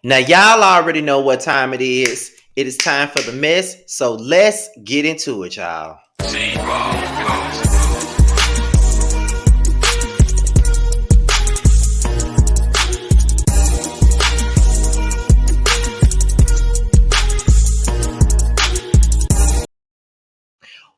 Now, y'all already know what time it is. It is time for the mess, so let's get into it, y'all.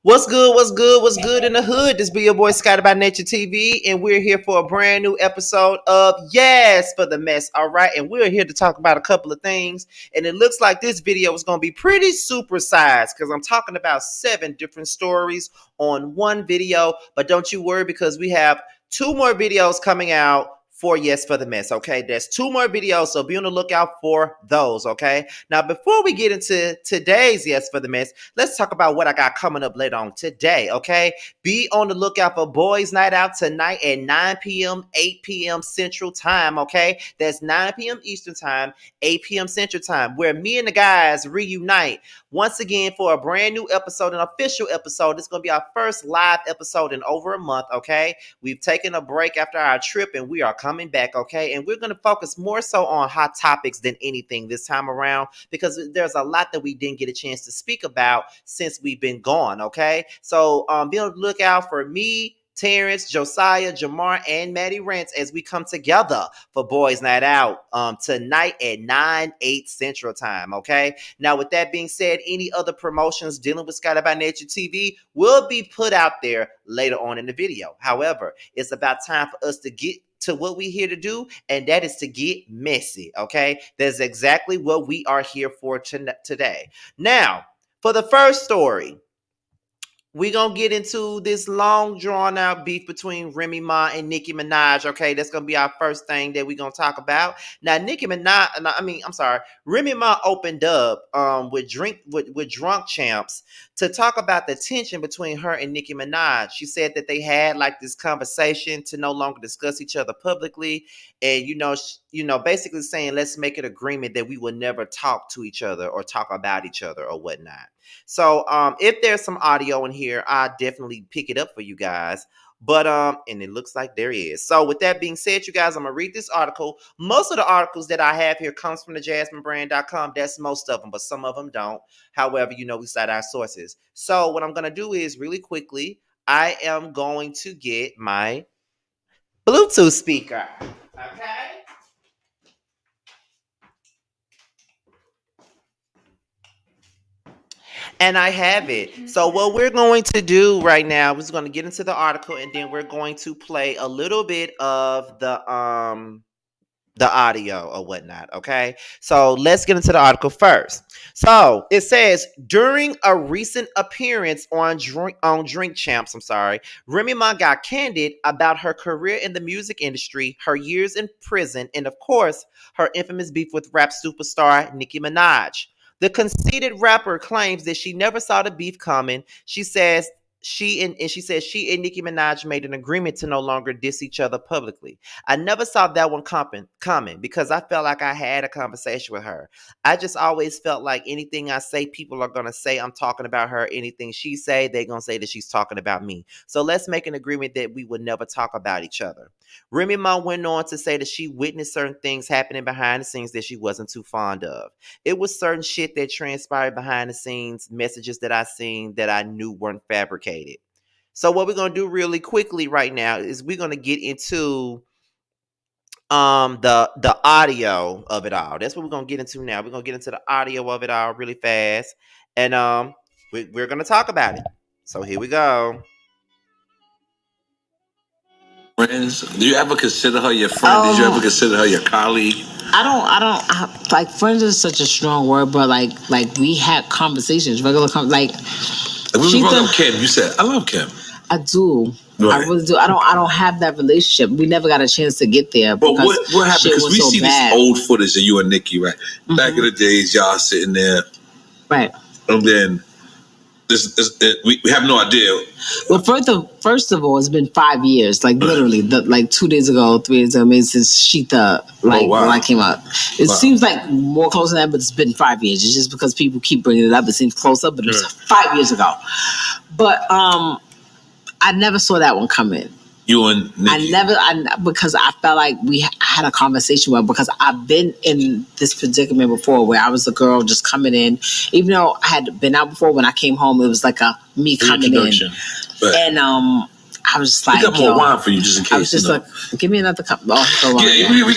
What's good? What's good? What's good in the hood? This be your boy Scotty by Nature TV, and we're here for a brand new episode of Yes for the Mess. All right, and we're here to talk about a couple of things, and it looks like this video is going to be pretty supersized because I'm talking about 7 different stories on one video. But don't you worry, because we have 2 more videos coming out for Yes for the Mess. Okay, there's 2 more videos, so be on the lookout for those. Okay, now before we get into today's Yes for the Mess, let's talk about what I got coming up later on today. Okay, be on the lookout for Boys Night Out tonight at 9 p.m., 8 p.m. Central Time. Okay, that's 9 p.m. Eastern Time, 8 p.m. Central Time, where me and the guys reunite once again for a brand new episode, an official episode. It's going to be our first live episode in over a month. Okay, we've taken a break after our trip, and we are coming back. Okay, and we're going to focus more so on hot topics than anything this time around, because there's a lot that we didn't get a chance to speak about since we've been gone. Okay, so be on the lookout for me, Terrence, Josiah, Jamar, and Maddie Rance as we come together for Boys Night Out tonight at 9/8 Central Time. Okay. Now, with that being said, any other promotions dealing with Scotty by Nature TV will be put out there later on in the video. However, it's about time for us to get to what we're here to do, and that is to get messy. Okay. That's exactly what we are here for today. Now, for the first story, we're going to get into this long drawn out beef between Remy Ma and Nicki Minaj. Okay, that's going to be our first thing that we're going to talk about. Now, Remy Ma opened up with Drunk Champs to talk about the tension between her and Nicki Minaj. She said that they had like this conversation to no longer discuss each other publicly, and basically saying, let's make an agreement that we will never talk to each other or talk about each other or whatnot. So if there's some audio in here, I definitely pick it up for you guys. But and it looks like there is. So with that being said, you guys, I'm gonna read this article. Most of the articles that I have here comes from the JasmineBrand.com. That's most of them, but some of them don't. However, we cite our sources. So what I'm gonna do is really quickly, I am going to get my Bluetooth speaker. Okay. And I have it. So what we're going to do right now is going to get into the article, and then we're going to play a little bit of the audio or whatnot. Okay. So let's get into the article first. So it says, during a recent appearance on Drink Champs, Remy Ma got candid about her career in the music industry, her years in prison, and of course, her infamous beef with rap superstar Nicki Minaj. The conceited rapper claims that she never saw the beef coming. She says she and Nicki Minaj made an agreement to no longer diss each other publicly. I never saw that one coming because I felt like I had a conversation with her. I just always felt like anything I say, people are gonna say I'm talking about her. Anything she say, they're gonna say that she's talking about me. So let's make an agreement that we would never talk about each other. Remy Ma went on to say that she witnessed certain things happening behind the scenes that she wasn't too fond of. It was certain shit that transpired behind the scenes, messages that I seen that I knew weren't fabricated. So what we're going to do really quickly right now is we're going to get into the audio of it all. That's what we're going to get into now. We're going to get into the audio of it all really fast, and we're going to talk about it. So here we go. Friends? Do you ever consider her your friend? Did you ever consider her your colleague? Like friends is such a strong word, but like we had conversations, regular like. When we brought up Kim, you said, "I love Kim." I do. Right. I really do. I don't have that relationship. We never got a chance to get there. But what happened? Because we see this old footage of you and Nicki, right? Mm-hmm. Back in the days, y'all sitting there, right? And then we have no idea. Well, first of all, it's been 5 years, like literally, 2 days ago, 3 days ago, since Sheeta, when I came out. It seems like more close than that, but it's been 5 years. It's just because people keep bringing it up. It seems closer, but it was 5 years ago. But I never saw that one coming. You and Nicki? Because I felt like I had a conversation with her, because I've been in this predicament before where I was a girl just coming in. Even though I had been out before, when I came home, it was like me coming in. Right. And I was just like, we got more wine for you just in case. I was just like, give me another cup. Oh, yeah, we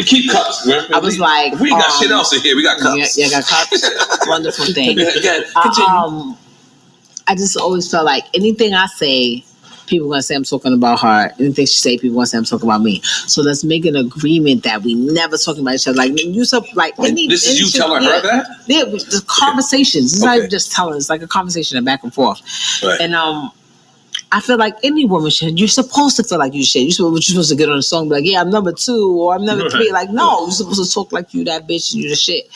keep cups. I was like, we ain't got shit else in here. We got cups. Yeah, got cups. Wonderful thing. I just always felt like anything I say, people gonna say I'm talking about her. Anything she say, people gonna say I'm talking about me. So let's make an agreement that we never talking about each other. Like you this is you shit, telling her that? Yeah, the conversations. It's not just telling. It's like a conversation back and forth. Right. And I feel like any woman should. You're supposed to feel like you should. You're supposed to get on a song, and be like, yeah, I'm number 2 or I'm number 3. Like, no, you're supposed to talk like you that bitch and you the shit.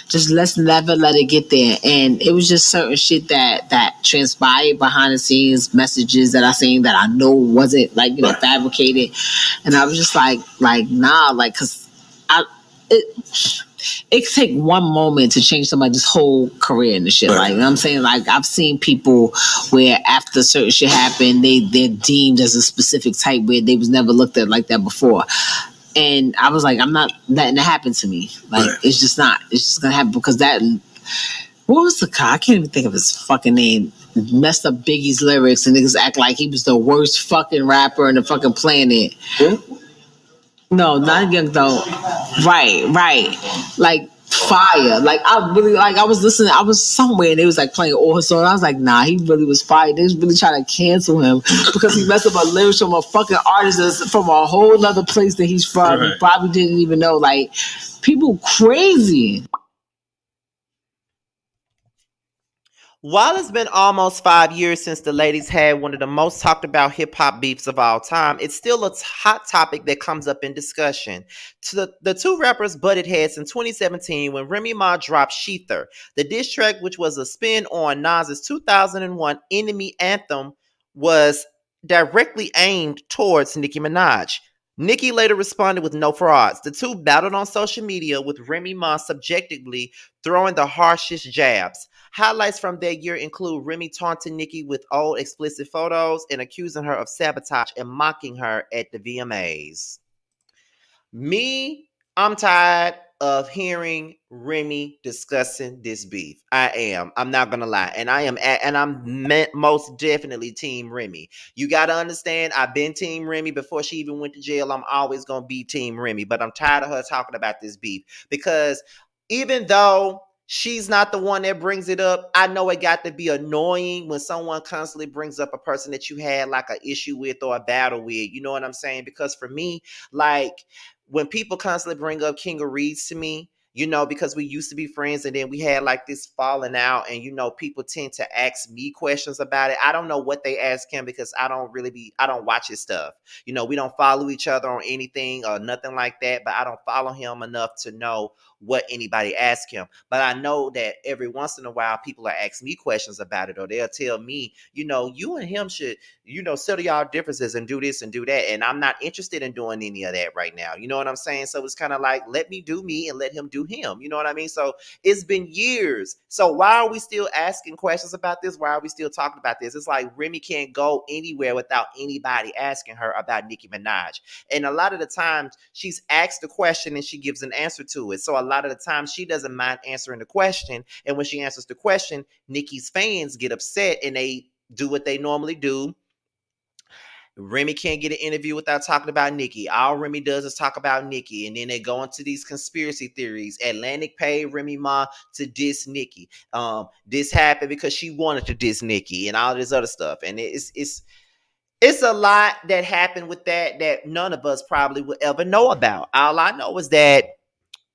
Just let's never let it get there. And it was just certain shit that transpired behind the scenes, messages that I seen that I know wasn't like fabricated. And I was just like nah, like, cause it could take one moment to change somebody's whole career and the shit. Like, you know what I'm saying? Like, I've seen people where after certain shit happened, they're deemed as a specific type where they was never looked at like that before. And I was like, I'm not letting it happen to me. Like, it's just not. It's just gonna happen because that. What was the guy? I can't even think of his fucking name. Messed up Biggie's lyrics and niggas act like he was the worst fucking rapper on the fucking planet. No, not Young though. Right. Like fire. Like I really I was listening. I was somewhere and they was like playing all his songs. I was like, nah, he really was fire. They was really trying to cancel him because he messed up a lyrics from a fucking artist that's from a whole other place that he's from. Right. He probably didn't even know. Like, people crazy. While it's been almost 5 years since the ladies had one of the most talked about hip hop beefs of all time, it's still a hot topic that comes up in discussion. The two rappers butted heads in 2017 when Remy Ma dropped Sheether, the diss track, which was a spin on Nas's 2001 Enemy anthem, was directly aimed towards Nicki Minaj. Nicki later responded with no frauds. The two battled on social media, with Remy Ma subjectively throwing the harshest jabs. Highlights from that year include Remy taunting Nicki with old explicit photos and accusing her of sabotage and mocking her at the VMAs. I'm tired of hearing Remy discussing this beef. I am. I'm not gonna lie, and I'm most definitely Team Remy. You gotta understand. I've been Team Remy before she even went to jail. I'm always gonna be Team Remy, but I'm tired of her talking about this beef because even though she's not the one that brings it up, I know it got to be annoying when someone constantly brings up a person that you had like an issue with or a battle with. You know what I'm saying? Because for me, like, when people constantly bring up King of Reeds to me, because we used to be friends and then we had like this falling out, and people tend to ask me questions about it. I don't know what they ask him because I don't watch his stuff. We don't follow each other on anything or nothing like that, but I don't follow him enough to know what anybody asks him. But I know that every once in a while people are asking me questions about it, or they'll tell me, you and him should, settle y'all differences and do this and do that. And I'm not interested in doing any of that right now. You know what I'm saying? So it's kind of like, let me do me and let him do him. You know what I mean? So it's been years. So why are we still asking questions about this? Why are we still talking about this? It's like Remy can't go anywhere without anybody asking her about Nicki Minaj. And a lot of the times she's asked a question and she gives an answer to it. So a lot of the time she doesn't mind answering the question. And when she answers the question, Nicki's fans get upset and they do what they normally do. Remy can't get an interview without talking about Nicki. All Remy does is talk about Nicki. And then they go into these conspiracy theories. Atlantic paid Remy Ma to diss Nicki. This happened because she wanted to diss Nicki and all this other stuff. And it's a lot that happened with that none of us probably would ever know about. All I know is that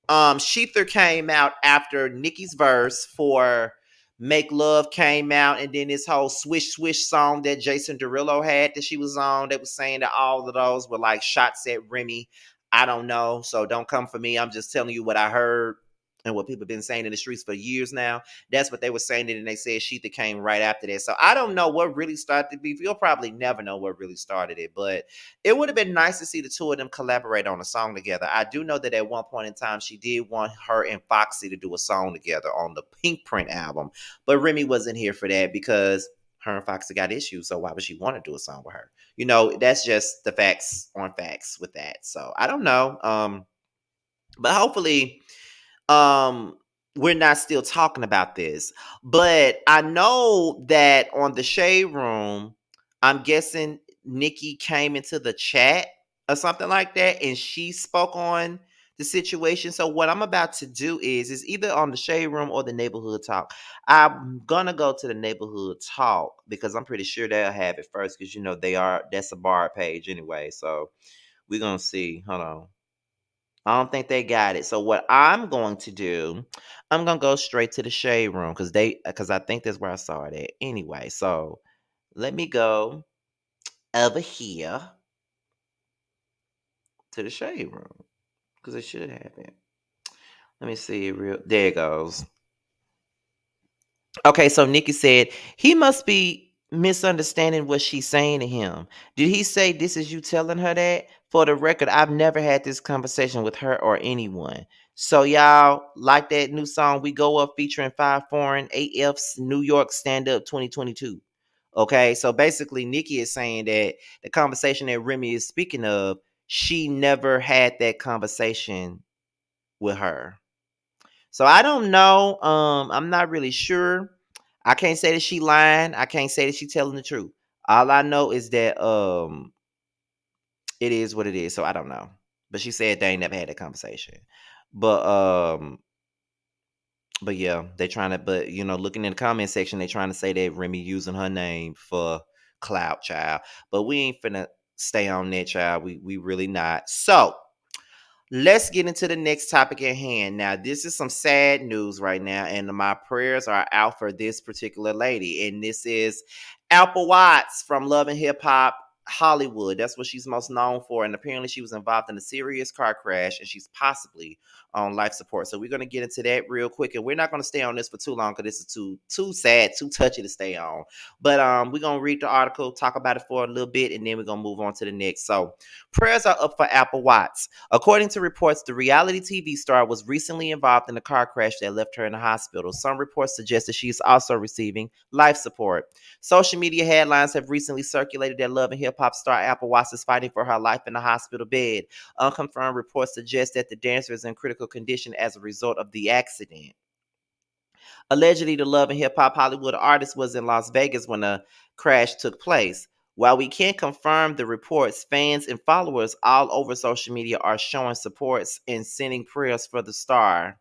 Sheether came out after Nicki's verse for Make Love came out, and then this whole Swish Swish song that Jason Derulo had that she was on that was saying that all of those were like shots at Remy. I don't know, so don't come for me. I'm just telling you what I heard and what people have been saying in the streets for years now. That's what they were saying, and they said Sheetha came right after that. So I don't know what really started the beef. You'll probably never know what really started it, but it would have been nice to see the two of them collaborate on a song together. I do know that at one point in time, she did want her and Foxy to do a song together on the Pink Print album, but Remy wasn't here for that because her and Foxy got issues, so why would she want to do a song with her? You know, that's just the facts on facts with that. So I don't know. But hopefully, um, we're not still talking about this. But I know that on the Shade Room, I'm guessing Nicki came into the chat or something like that, and she spoke on the situation. So what I'm about to do is either on the Shade Room or the Neighborhood Talk. I'm gonna go to the Neighborhood Talk because I'm pretty sure they'll have it first because that's a bar page anyway. So we're gonna see. Hold on. I don't think they got it. So what I'm going to do, I'm gonna go straight to the Shade Room because I think that's where I saw it at. Anyway, so let me go over here to the Shade Room because it should have it. Let me see it real. There it goes. Okay, so Nicki said he must be misunderstanding what she's saying to him. Did he say this is you telling her that? For the record, I've never had this conversation with her or anyone. So y'all like that new song We Go Up featuring 5 Foreign AF's New York Stand Up 2022. Okay, so basically Nicki is saying that the conversation that Remy is speaking of, she never had that conversation with her. So I don't know. I'm not really sure. I can't say that she lying. I can't say that she telling the truth. All I know is that it is what it is. So I don't know. But she said they ain't never had that conversation. But but yeah, they trying to. But looking in the comment section, they trying to say that Remy using her name for clout, child. But we ain't finna stay on that, child. We really not. So let's get into the next topic at hand. Now, this is some sad news right now, and my prayers are out for this particular lady. And this is Apple Watts from Love and Hip Hop Hollywood. That's what she's most known for. And apparently, she was involved in a serious car crash, and she's possibly on life support. So we're gonna get into that real quick, and we're not gonna stay on this for too long because this is too sad, too touchy to stay on. But we're gonna read the article, talk about it for a little bit, and then we're gonna move on to the next. So prayers are up for Apple Watts. According to reports, the reality TV star was recently involved in a car crash that left her in the hospital. Some reports suggest that she is also receiving life support. Social media headlines have recently circulated that Love and Hip Hop star Apple Watts is fighting for her life in a hospital bed. Unconfirmed reports suggest that the dancer is in critical condition as a result of the accident. Allegedly, the Love and Hip Hop Hollywood artist was in Las Vegas when the crash took place. While we can't confirm the reports, fans and followers all over social media are showing supports and sending prayers for the star.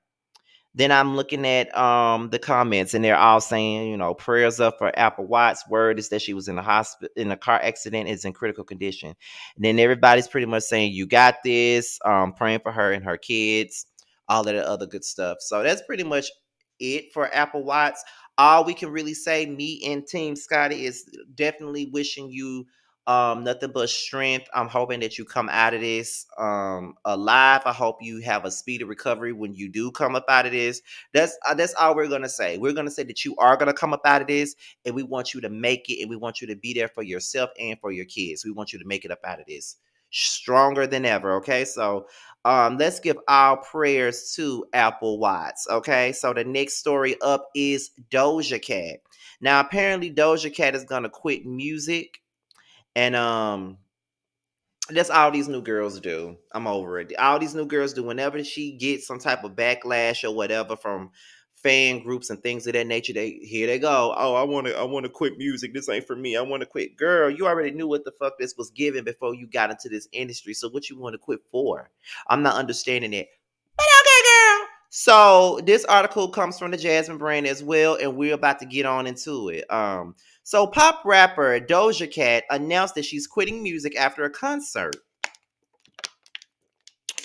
Then I'm looking at the comments, and they're all saying, prayers up for Apple Watts. Word is that she was in the hospital in a car accident, is in critical condition. And then everybody's pretty much saying, "You got this." Praying for her and her kids, all of the other good stuff. So that's pretty much it for Apple Watts. All we can really say, me and Team Scotty, is definitely wishing you nothing but strength. I'm hoping that you come out of this alive. I hope you have a speedy recovery when you do come up out of this. That's all we're gonna say. We're gonna say that you are gonna come up out of this, and we want you to make it, and we want you to be there for yourself and for your kids. We want you to make it up out of this stronger than ever. Okay, so let's give our prayers to Apple Watts. Okay, so the next story up is Doja Cat. Now, apparently, Doja Cat is gonna quit music, and that's all these new girls do. I'm over it. All these new girls do, whenever she gets some type of backlash or whatever from fan groups and things of that nature, here they go. Oh, I wanna quit music. This ain't for me. I wanna quit. Girl, you already knew what the fuck this was given before you got into this industry. So what you want to quit for? I'm not understanding it. But okay, girl. So this article comes from the Jasmine brand as well, and we're about to get on into it. So pop rapper Doja Cat announced that she's quitting music after a concert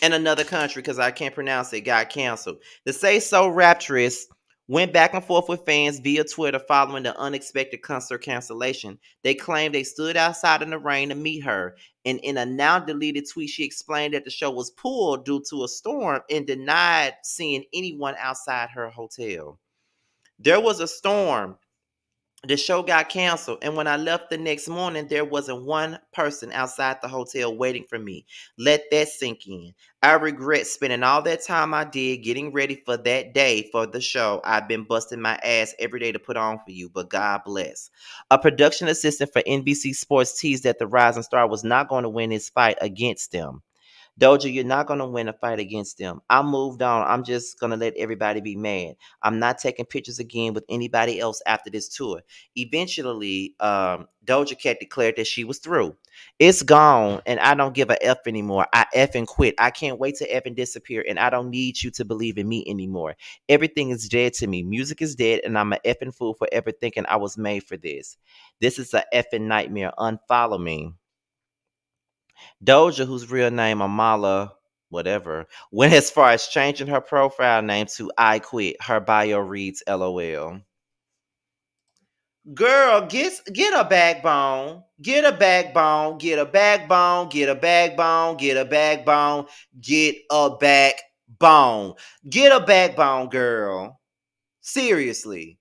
in another country, because I can't pronounce it, got canceled. The Say So Raptress went back and forth with fans via Twitter following the unexpected concert cancellation. They claimed they stood outside in the rain to meet her. And in a now deleted tweet, she explained that the show was pulled due to a storm and denied seeing anyone outside her hotel. There was a storm The show got canceled, and when I left the next morning, there wasn't one person outside the hotel waiting for me. Let that sink in. I regret spending all that time I did getting ready for that day for the show. I've been busting my ass every day to put on for you, but God bless. A production assistant for NBC Sports teased that the rising star was not going to win his fight against them. Doja, you're not going to win a fight against them. I moved on. I'm just going to let everybody be mad. I'm not taking pictures again with anybody else after this tour. Eventually, Doja Cat declared that she was through. It's gone, and I don't give a F anymore. I effing quit. I can't wait to effing disappear, and I don't need you to believe in me anymore. Everything is dead to me. Music is dead, and I'm an effing fool for ever thinking I was made for this. This is a effing nightmare. Unfollow me. Doja, whose real name Amala, whatever, went as far as changing her profile name to I Quit. Her bio reads LOL. Girl, get a backbone. Get a backbone. Get a backbone. Get a backbone. Get a backbone. Get a backbone. Get a backbone, girl. Seriously.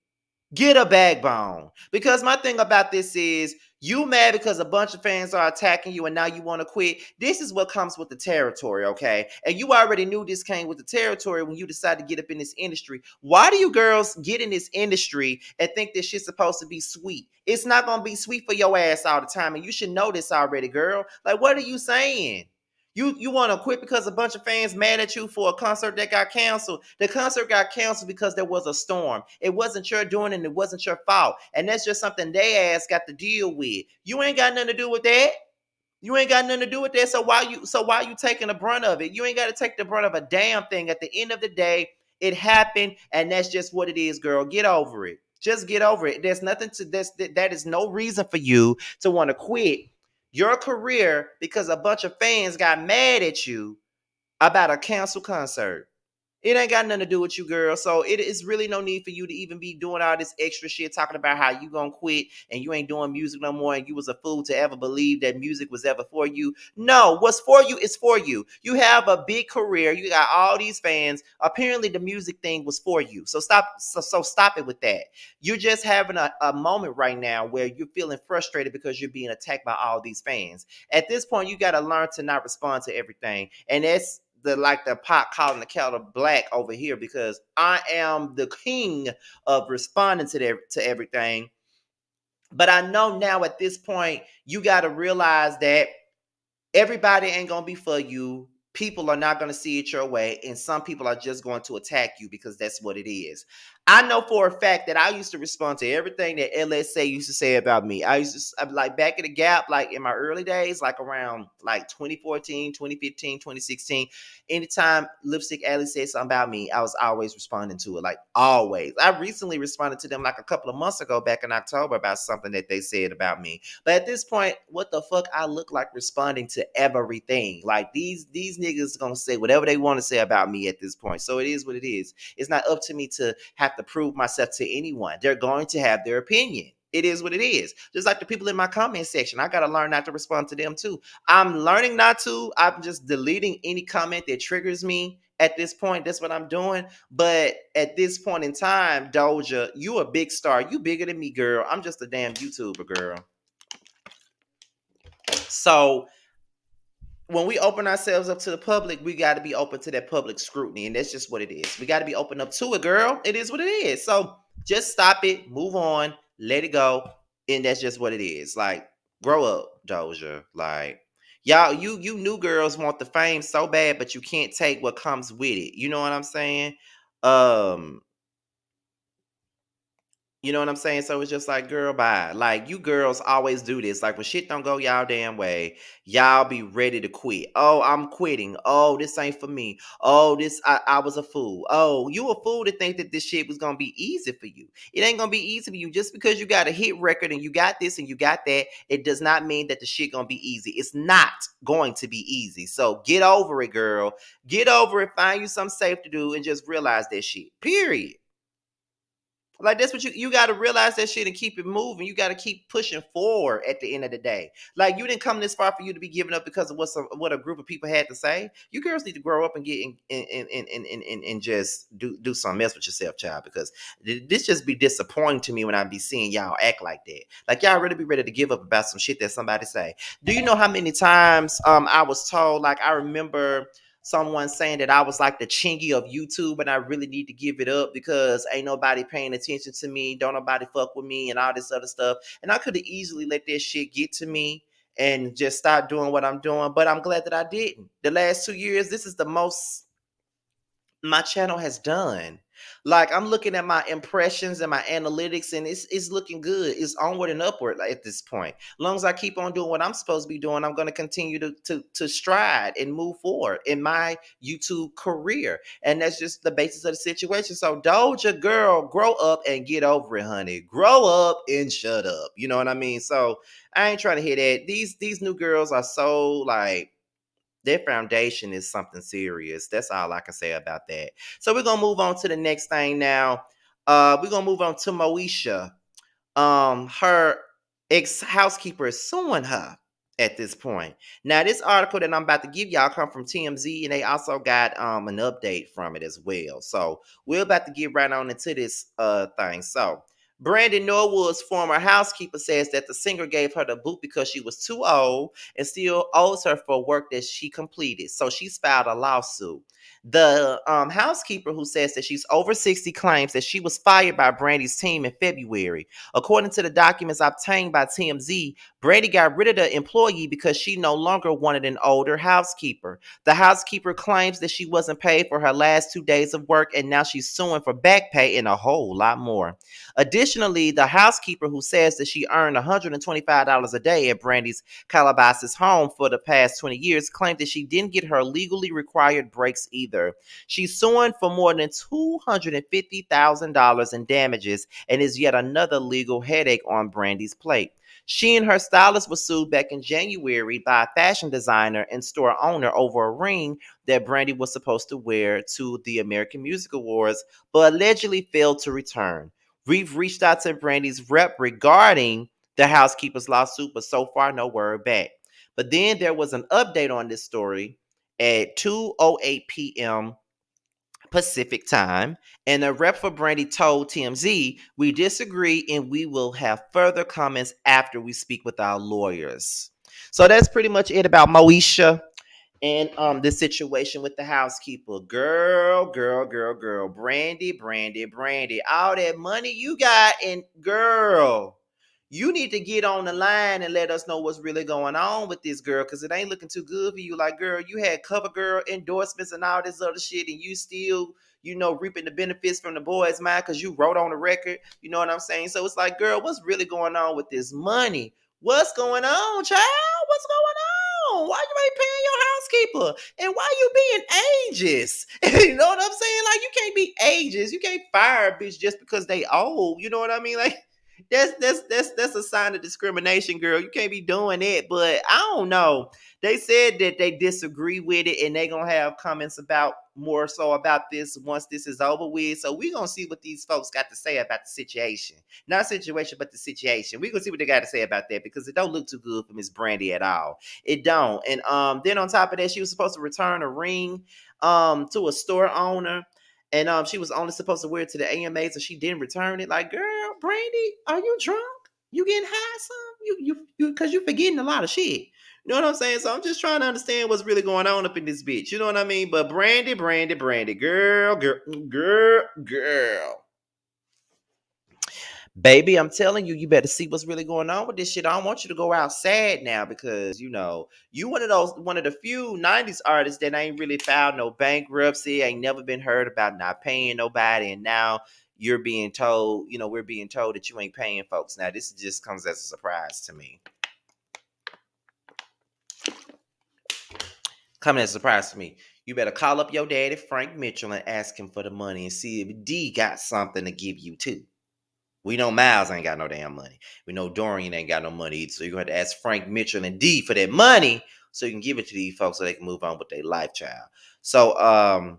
Get a backbone. Because my thing about this is you mad because a bunch of fans are attacking you and now you want to quit. This is what comes with the territory, okay? And you already knew this came with the territory when you decided to get up in this industry. Why do you girls get in this industry and think this shit's supposed to be sweet? It's not going to be sweet for your ass all the time. And you should know this already, girl. Like, what are you saying? You want to quit because a bunch of fans mad at you for a concert that got canceled. The concert got canceled because there was a storm. It wasn't your doing and it wasn't your fault. And that's just something they ass got to deal with. You ain't got nothing to do with that. You ain't got nothing to do with that. So why you taking the brunt of it? You ain't got to take the brunt of a damn thing. At the end of the day, it happened, and that's just what it is, girl. Get over it. Just get over it. There's nothing to this. That is no reason for you to want to quit your career because a bunch of fans got mad at you about a canceled concert. It ain't got nothing to do with you, girl. So it is really no need for you to even be doing all this extra shit, talking about how you gonna quit and you ain't doing music no more and you was a fool to ever believe that music was ever for you. No, what's for you is for you. You have a big career. You got all these fans. Apparently the music thing was for you. So stop it with that. You're just having a moment right now where you're feeling frustrated because you're being attacked by all these fans. At this point, you gotta learn to not respond to everything. And that's the pot calling the kettle black over here because I am the king of responding to everything. But I know now at this point you got to realize that everybody ain't gonna be for you. People are not gonna see it your way, and some people are just going to attack you because that's what it is. I know for a fact that I used to respond to everything that LSA used to say about me. I used to like back in the gap, like in my early days, like around like 2014, 2015, 2016. Anytime Lipstick Alley said something about me, I was always responding to it, like always. I recently responded to them like a couple of months ago, back in October, about something that they said about me. But at this point, what the fuck I look like responding to everything? Like these niggas gonna say whatever they want to say about me at this point. So it is what it is. It's not up to me to have to prove myself to anyone. They're going to have their opinion. It is what it is. Just like the people in my comment section, I gotta learn not to respond to them too. I'm learning not to. I'm just deleting any comment that triggers me at this point. That's what I'm doing. But at this point in time, Doja, you a big star. You bigger than me, girl. I'm just a damn YouTuber, girl. So when we open ourselves up to the public, we got to be open to that public scrutiny. And that's just what it is. We got to be open up to it, girl. It is what it is. So just stop it, move on, let it go. And that's just what it is. Like, grow up, Doja. Like, y'all, you new girls want the fame so bad, but you can't take what comes with it. You know what I'm saying? Um, You know what I'm saying? So it's just like, girl, bye. Like, you girls always do this. Like, when shit don't go y'all damn way, y'all be ready to quit. Oh, I'm quitting. Oh, this ain't for me. Oh, I was a fool. Oh, you a fool to think that this shit was going to be easy for you. It ain't going to be easy for you. Just because you got a hit record and you got this and you got that, it does not mean that the shit going to be easy. It's not going to be easy. So get over it, girl. Get over it. Find you something safe to do and just realize that shit. Period. Like that's what you got to realize that shit and keep it moving. You got to keep pushing forward at the end of the day. Like you didn't come this far for you to be giving up because of what a group of people had to say. You girls need to grow up and get and just do something else with yourself, child. Because this just be disappointing to me when I be seeing y'all act like that. Like y'all really be ready to give up about some shit that somebody say. Do you know how many times I was told? Like I remember someone saying that I was like the chingy of YouTube and I really need to give it up because ain't nobody paying attention to me, don't nobody fuck with me and all this other stuff. And I could have easily let that shit get to me and just start doing what I'm doing, but I'm glad that I didn't. The last 2 years, this is the most my channel has done. Like I'm looking at my impressions and my analytics, and it's looking good. It's onward and upward at this point. As long as I keep on doing what I'm supposed to be doing, I'm going to continue to stride and move forward in my YouTube career. And that's just the basis of the situation. So Doja girl, grow up and get over it, honey. Grow up and shut up. You know what I mean? So I ain't trying to hear that. These new girls are so like their foundation is something serious. That's all I can say about that. So we're gonna move on to the next thing now. We're gonna move on to Moesha. Her ex housekeeper is suing her at this point. Now, this article that I'm about to give y'all come from TMZ, and they also got an update from it as well. So we're about to get right on into this thing. So Brandy Norwood's former housekeeper says that the singer gave her the boot because she was too old and still owes her for work that she completed. So she's filed a lawsuit. The housekeeper, who says that she's over 60, claims that she was fired by Brandy's team in February. According to the documents obtained by TMZ, Brandy got rid of the employee because she no longer wanted an older housekeeper. The housekeeper claims that she wasn't paid for her last 2 days of work, and now she's suing for back pay and a whole lot more. Additionally, the housekeeper, who says that she earned $125 a day at Brandy's Calabasas home for the past 20 years, claimed that she didn't get her legally required breaks either. She's suing for more than $250,000 in damages and is yet another legal headache on Brandy's plate. She and her stylist were sued back in January by a fashion designer and store owner over a ring that Brandy was supposed to wear to the American Music Awards, but allegedly failed to return. We've reached out to Brandy's rep regarding the housekeeper's lawsuit, but so far no word back. But then there was an update on this story at 2:08 p.m. Pacific time, and a rep for Brandy told TMZ, "We disagree and we will have further comments after we speak with our lawyers." So that's pretty much it about Moesha and the situation with the housekeeper. Girl, Brandy, all that money you got, and girl, you need to get on the line and let us know what's really going on with this girl, because it ain't looking too good for you. Like, girl, you had cover girl endorsements and all this other shit, and you still, reaping the benefits from the boys' mind because you wrote on the record. You know what I'm saying? So it's like, girl, what's really going on with this money? What's going on, child? What's going on? Why you ain't paying your housekeeper? And why you being ageist? You know what I'm saying? Like, you can't be ageist. You can't fire a bitch just because they old. You know what I mean? Like, that's a sign of discrimination, girl. You can't be doing it. But I don't know. They said that they disagree with it and they gonna have comments about more so about this once this is over with. So we gonna see what these folks got to say about the situation. Not situation, but the situation. We gonna see what they got to say about that, because it don't look too good for Miss Brandy at all. It don't. And then on top of that, she was supposed to return a ring to a store owner. And she was only supposed to wear it to the AMAs, and she didn't return it. Like, girl, Brandy, are you drunk? You getting high, some? Because you forgetting a lot of shit. You know what I'm saying? So I'm just trying to understand what's really going on up in this bitch. You know what I mean? But Brandy, girl. Baby, I'm telling you, you better see what's really going on with this shit. I don't want you to go out sad now because, you one of the few 90s artists that ain't really filed no bankruptcy, ain't never been heard about not paying nobody, and now you're being told, we're being told that you ain't paying folks. Now, this just comes as a surprise to me. Coming as a surprise to me. You better call up your daddy, Frank Mitchell, and ask him for the money and see if D got something to give you too. We know Miles ain't got no damn money. We know Dorian ain't got no money either. So you're going to have to ask Frank Mitchell and D for that money so you can give it to these folks so they can move on with their life, child. So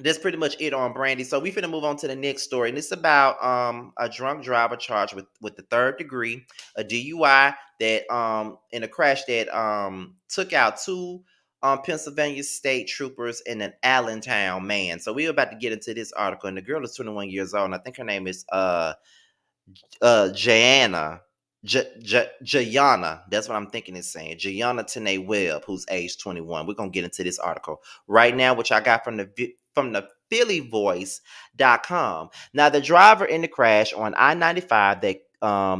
that's pretty much it on Brandy. So we finna move on to the next story, and it's about a drunk driver charged with the third degree, a DUI that in a crash that took out two Pennsylvania state troopers and an Allentown man. So we're about to get into this article, and the girl is 21 years old, and I think her name is Jayana. Jayana, that's what I'm thinking it's saying. Jayana Tanae Webb, who's age 21. We're gonna get into this article right now, which I got from the phillyvoice.com. Now, the driver in the crash on I-95 that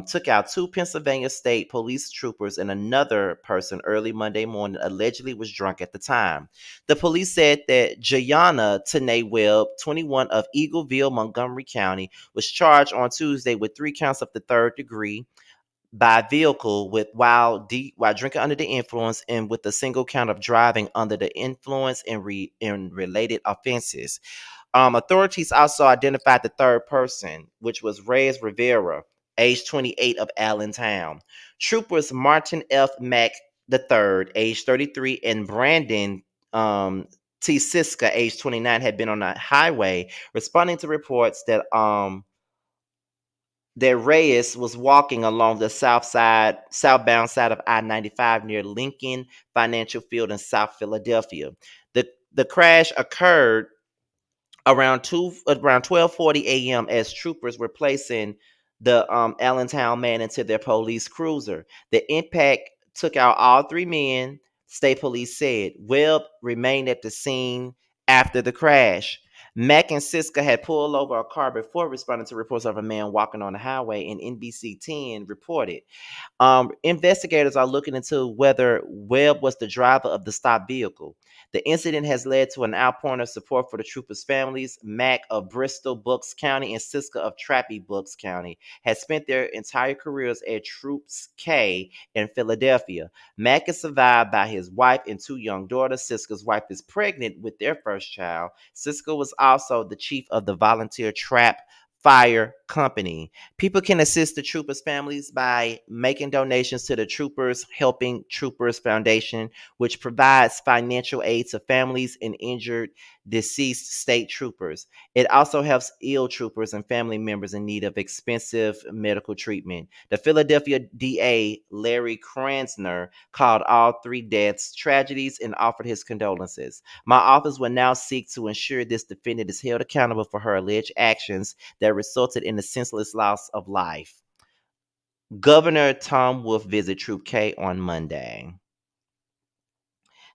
took out two Pennsylvania State police troopers and another person early Monday morning allegedly was drunk at the time. The police said that Jayana Tanae Webb, 21, of Eagleville, Montgomery County, was charged on Tuesday with 3 counts of the third degree by vehicle while drinking under the influence, and with a single count of driving under the influence and related offenses. Authorities also identified the third person, which was Reyes Rivera, age 28, of Allentown. Troopers Martin F. Mack III, age 33, and Brandon T. Siska, age 29, had been on the highway responding to reports that Reyes was walking along the southbound side of I-95 near Lincoln Financial Field in South Philadelphia. The crash occurred around 12:40 a.m. as troopers were placing the Allentown man into their police cruiser. The impact took out all three men, state police said. Webb remained at the scene after the crash. Mack and Siska had pulled over a car before responding to reports of a man walking on the highway, and NBC 10 reported. Investigators are looking into whether Webb was the driver of the stopped vehicle. The incident has led to an outpouring of support for the troopers' families. Mack of Bristol, Bucks County, and Siska of Trappy, Bucks County, has spent their entire careers at Troops K in Philadelphia. Mack is survived by his wife and two young daughters. Siska's wife is pregnant with their first child. Siska was also the chief of the volunteer Trap Fire Company. People can assist the troopers' families by making donations to the Troopers Helping Troopers Foundation, which provides financial aid to families and injured, deceased state troopers. It also helps ill troopers and family members in need of expensive medical treatment. The Philadelphia DA, Larry Kransner, called all three deaths tragedies and offered his condolences. My office will now seek to ensure this defendant is held accountable for her alleged actions that resulted in the senseless loss of life. Governor Tom Wolf visit Troop K on Monday.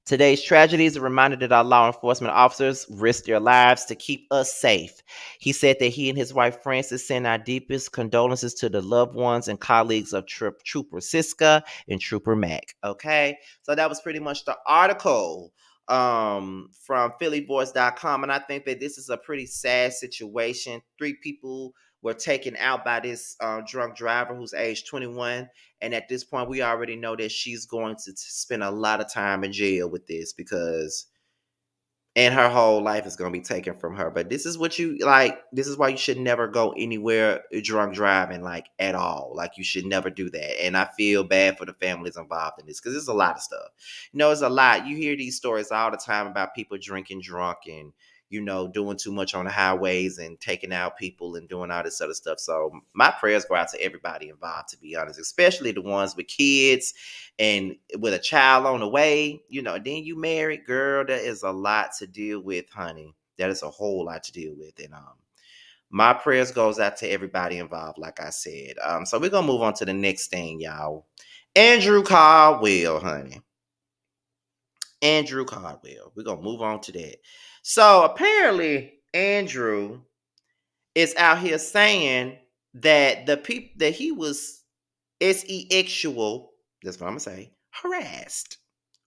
Today's tragedy is a reminder that our law enforcement officers risk their lives to keep us safe. He said that he and his wife Frances send our deepest condolences to the loved ones and colleagues of Trooper Siska and Trooper Mack. Okay, so that was pretty much the article from phillyvoice.com, and I think that this is a pretty sad situation. 3 people were taken out by this drunk driver who's age 21. And at this point, we already know that she's going to spend a lot of time in jail with this, because and her whole life is going to be taken from her. But this is what you like. This is why you should never go anywhere drunk driving, like, at all. Like, you should never do that. And I feel bad for the families involved in this, because there's a lot of stuff. It's a lot. You hear these stories all the time about people drinking drunk and doing too much on the highways and taking out people and doing all this other stuff. So my prayers go out to everybody involved, to be honest, especially the ones with kids and with a child on the way. Then you married, girl, that is a lot to deal with, honey. That is a whole lot to deal with. And my prayers goes out to everybody involved, like I said. So we're gonna move on to the next thing, y'all. Andrew Caldwell, honey. Andrew Caldwell. We're gonna move on to that. So apparently, Andrew is out here saying that the people that he was sexual, that's what I'm gonna say, harassed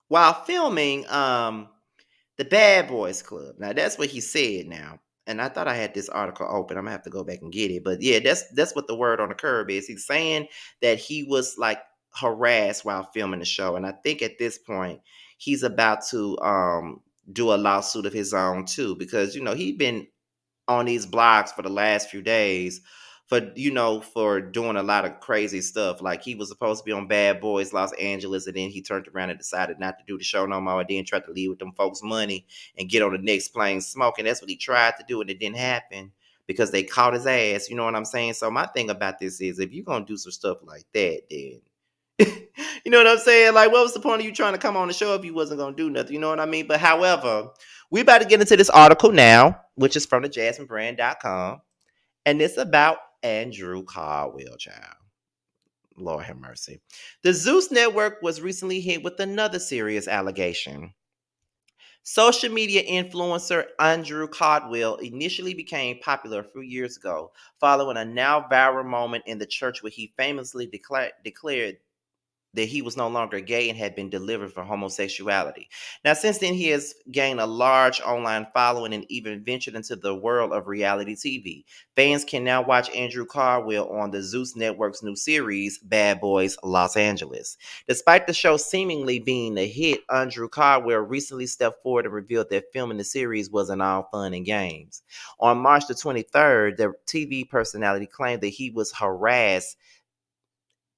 while filming the Bad Boys Club. Now that's what he said now. And I thought I had this article open. I'm gonna have to go back and get it. But yeah, that's what the word on the curb is. He's saying that he was like harassed while filming the show. And I think at this point he's about to do a lawsuit of his own too, because he'd been on these blogs for the last few days for doing a lot of crazy stuff. Like he was supposed to be on Bad Boys Los Angeles, and then he turned around and decided not to do the show no more, and then tried to leave with them folks' money and get on the next plane smoking. That's what he tried to do, and it didn't happen because they caught his ass. You know what I'm saying? So my thing about this is, if you're gonna do some stuff like that, then you know what I'm saying? Like, what was the point of you trying to come on the show if you wasn't gonna do nothing? You know what I mean? But however, we about to get into this article now, which is from the JasmineBrand.com. And it's about Andrew Caldwell, child. Lord have mercy. The Zeus Network was recently hit with another serious allegation. Social media influencer Andrew Caldwell initially became popular a few years ago following a now viral moment in the church where he famously declared that he was no longer gay and had been delivered from homosexuality. Now, since then, he has gained a large online following and even ventured into the world of reality TV. Fans can now watch Andrew Caldwell on the Zeus Network's new series, Bad Boys Los Angeles. Despite the show seemingly being a hit, Andrew Caldwell recently stepped forward and revealed that filming the series wasn't all fun and games. On March the 23rd, the TV personality claimed that he was harassed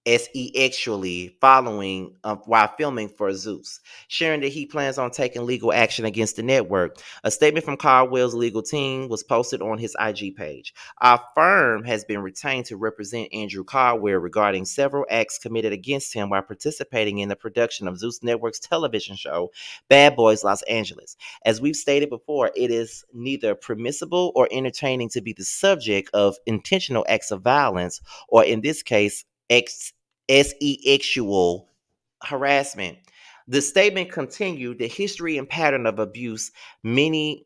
sexually following while filming for Zeus, sharing that he plans on taking legal action against the network. A statement from Caldwell's legal team was posted on his IG page. Our firm has been retained to represent Andrew Caldwell regarding several acts committed against him while participating in the production of Zeus Network's television show, Bad Boys Los Angeles. As we've stated before, it is neither permissible or entertaining to be the subject of intentional acts of violence, or in this case, sexual harassment. The statement continued the history and pattern of abuse many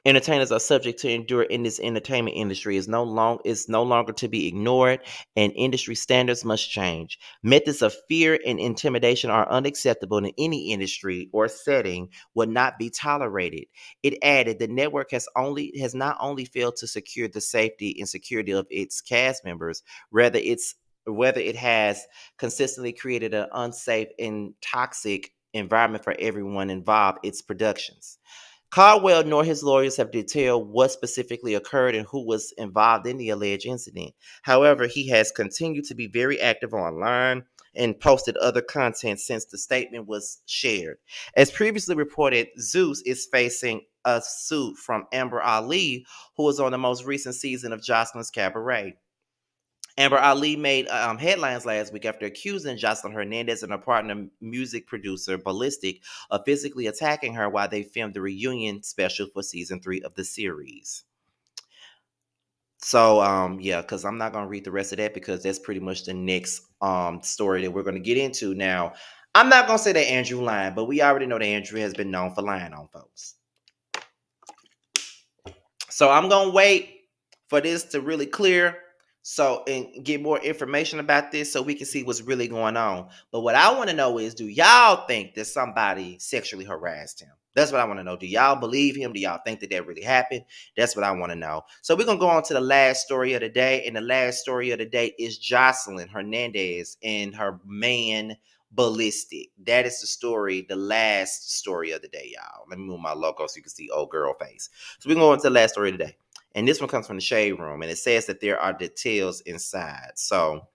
entertainers are subject to endure in this entertainment industry is no longer to be ignored, and industry standards must change. Methods of fear and intimidation are unacceptable in any industry or setting, will not be tolerated. It added the network has not only failed to secure the safety and security of its cast members, whether it has consistently created an unsafe and toxic environment for everyone involved its productions. Caldwell nor his lawyers have detailed what specifically occurred and who was involved in the alleged incident. However, he has continued to be very active online and posted other content since the statement was shared. As previously reported, Zeus is facing a suit from Amber Ali, who was on the most recent season of Jocelyn's Cabaret. Amber Ali made headlines last week after accusing Jocelyn Hernandez and her partner, music producer Ballistic, of physically attacking her while they filmed the reunion special for season 3 of the series. So, yeah, because I'm not going to read the rest of that because that's pretty much the next story that we're going to get into. Now, I'm not going to say that Andrew lying, but we already know that Andrew has been known for lying on folks. So I'm going to wait for this to really clear and get more information about this so we can see what's really going on. But what I want to know is, do y'all think that somebody sexually harassed him? That's what I want to know. Do y'all believe him? Do y'all think that really happened? That's what I want to know. So we're going to go on to the last story of the day. And the last story of the day is Jocelyn Hernandez and her man, Ballistic. That is the last story of the day, y'all. Let me move my logo so you can see old girl face. So we're going to go into the last story of the day. And this one comes from the Shade Room, and it says that there are details inside. So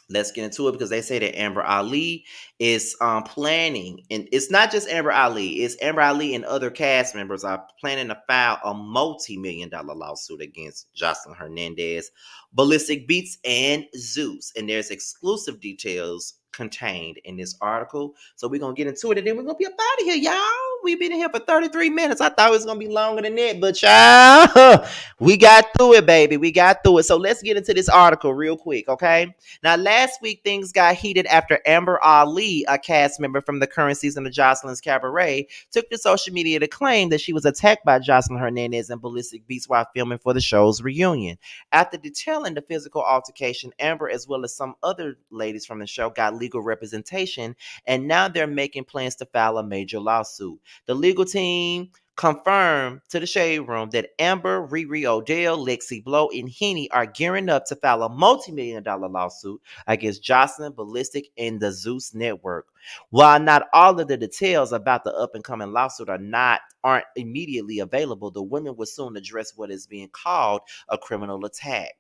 let's get into it because they say that Amber Ali is planning, and it's not just Amber Ali, it's Amber Ali and other cast members are planning to file a multi-million-dollar lawsuit against Jocelyn Hernandez, Ballistic Beats, and Zeus. And there's exclusive details contained in this article. So we're going to get into it, and then we're going to be up out of here, y'all. We've been in here for 33 minutes. I thought it was going to be longer than that, but y'all, we got through it, baby. We got through it. So let's get into this article real quick, okay? Now, last week, things got heated after Amber Ali, a cast member from the current season of Jocelyn's Cabaret, took to social media to claim that she was attacked by Jocelyn Hernandez and Ballistic Beats while filming for the show's reunion. After detailing the physical altercation, Amber, as well as some other ladies from the show, got legal representation, and now they're making plans to file a major lawsuit. The legal team confirmed to the Shade Room that Amber, Riri Odell, Lexi Blow, and Henny are gearing up to file a multi-million-dollar lawsuit against Jocelyn, Ballistic, and the Zeus Network. While not all of the details about the up-and-coming lawsuit aren't immediately available, the women will soon address what is being called a criminal attack.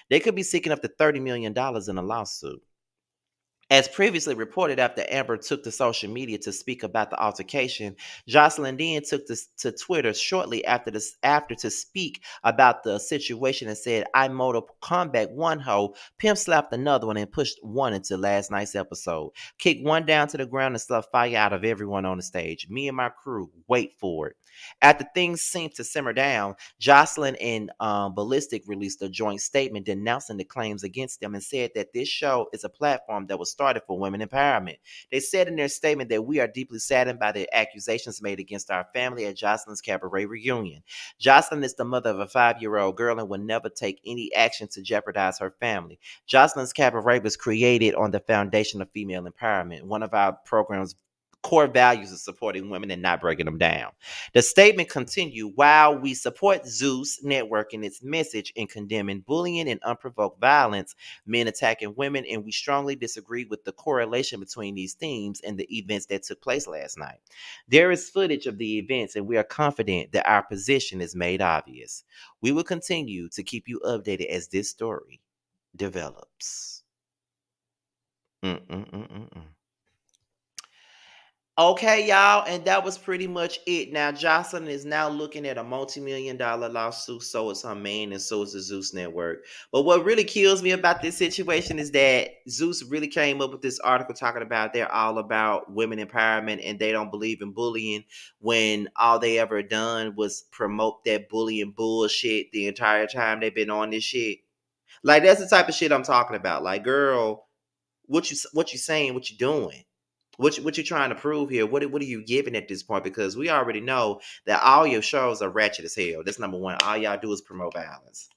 They could be seeking up to $30 million in a lawsuit. As previously reported, after Amber took to social media to speak about the altercation, Jocelyn then took to Twitter shortly after to speak about the situation and said, "I Mortal Kombat one hoe, pimp slapped another one and pushed one into last night's episode. Kicked one down to the ground and stuffed fire out of everyone on the stage. Me and my crew, wait for it." After things seemed to simmer down, Jocelyn and Ballistic released a joint statement denouncing the claims against them and said that this show is a platform that was started for women empowerment. They said in their statement that we are deeply saddened by the accusations made against our family at Jocelyn's cabaret reunion. Jocelyn is the mother of a 5-year-old girl and will never take any action to jeopardize her family. Jocelyn's cabaret was created on the foundation of female empowerment. One of our program's core values is supporting women and not breaking them down. The statement continued, while we support Zeus Network in its message in condemning bullying and unprovoked violence, men attacking women, and we strongly disagree with the correlation between these themes and the events that took place last night. There is footage of the events, and we are confident that our position is made obvious. We will continue to keep you updated as this story develops. Mm-mm-mm-mm-mm. Okay, y'all, and that was pretty much it. Now, Jocelyn is now looking at a multi-million-dollar lawsuit, so is her man, and so is the Zeus Network. But what really kills me about this situation is that Zeus really came up with this article talking about they're all about women empowerment and they don't believe in bullying, when all they ever done was promote that bullying bullshit the entire time they've been on this shit. Like, that's the type of shit I'm talking about. Like, girl, what you saying, what you doing? What you trying to prove here? What are you giving at this point? Because we already know that all your shows are ratchet as hell. That's number one. All y'all do is promote violence.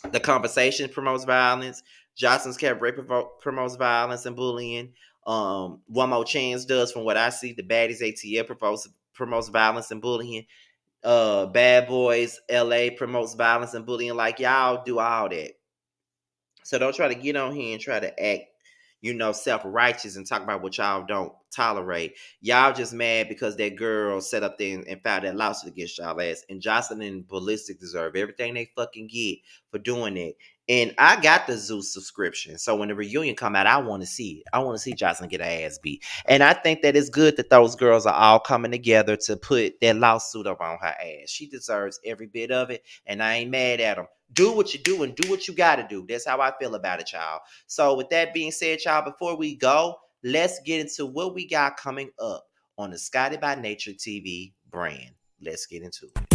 The Conversation promotes violence. Johnson's Cabaret promotes violence and bullying. One More Chance does, from what I see. The Baddies ATL promotes violence and bullying. Bad Boys LA promotes violence and bullying. Like, y'all do all that. So don't try to get on here and try to act, self-righteous and talk about what y'all don't tolerate. Y'all just mad because that girl set up there and filed that lawsuit against y'all ass. And Jocelyn and Ballistic deserve everything they fucking get for doing it. And I got the Zeus subscription. So when the reunion come out, I want to see it. I want to see Jocelyn get her ass beat. And I think that it's good that those girls are all coming together to put that lawsuit up on her ass. She deserves every bit of it. And I ain't mad at them. Do what you do and do what you got to do. That's how I feel about it, y'all. So with that being said, y'all, before we go, let's get into what we got coming up on the Scotty by Nature TV brand. Let's get into it.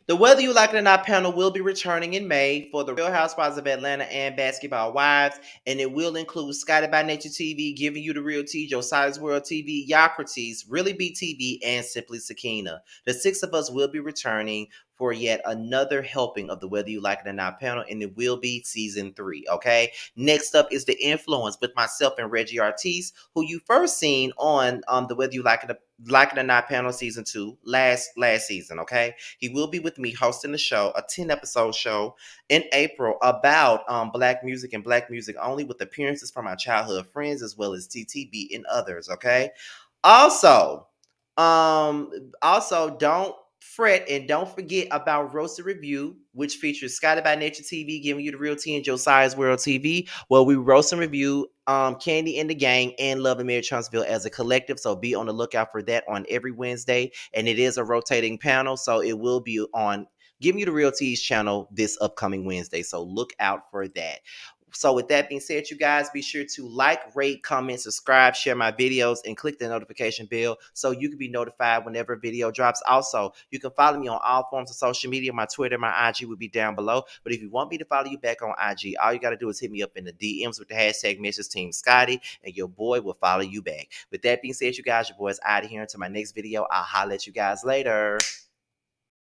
The Whether You Like It or Not panel will be returning in May for the Real Housewives of Atlanta and Basketball Wives, and it will include Scotty by Nature TV, Giving You the Real Tea, Josiah's World TV, Yocrates, Really Be TV, and Simply Sakina. The six of us will be returning for yet another helping of the Whether You Like It or Not panel, and it will be season 3, okay? Next up is The Influence with myself and Reggie Ortiz, who you first seen on the Whether You Like It or Not panel season 2 last season, okay? He will be with me hosting the show, a 10-episode show in April about Black music and Black music only, with appearances from our childhood friends as well as TTB and others, okay? Also, don't fret and don't forget about Roasted Review, which features Scotty by Nature TV, Giving You the Real Tea, and Josiah's World TV, where we roast and review Candy and the Gang and Love and Mary Charlottesville as a collective. So be on the lookout for that on every Wednesday. And it is a rotating panel, so it will be on Giving You the Real Tea's channel this upcoming Wednesday. So look out for that. So with that being said, you guys, be sure to like, rate, comment, subscribe, share my videos, and click the notification bell so you can be notified whenever a video drops. Also, you can follow me on all forms of social media. My Twitter, my IG will be down below. But if you want me to follow you back on IG, all you got to do is hit me up in the DMs with the hashtag Mrs. Team Scotty, and your boy will follow you back. With that being said, you guys, your boy's out of here. Until my next video, I'll holler at you guys later.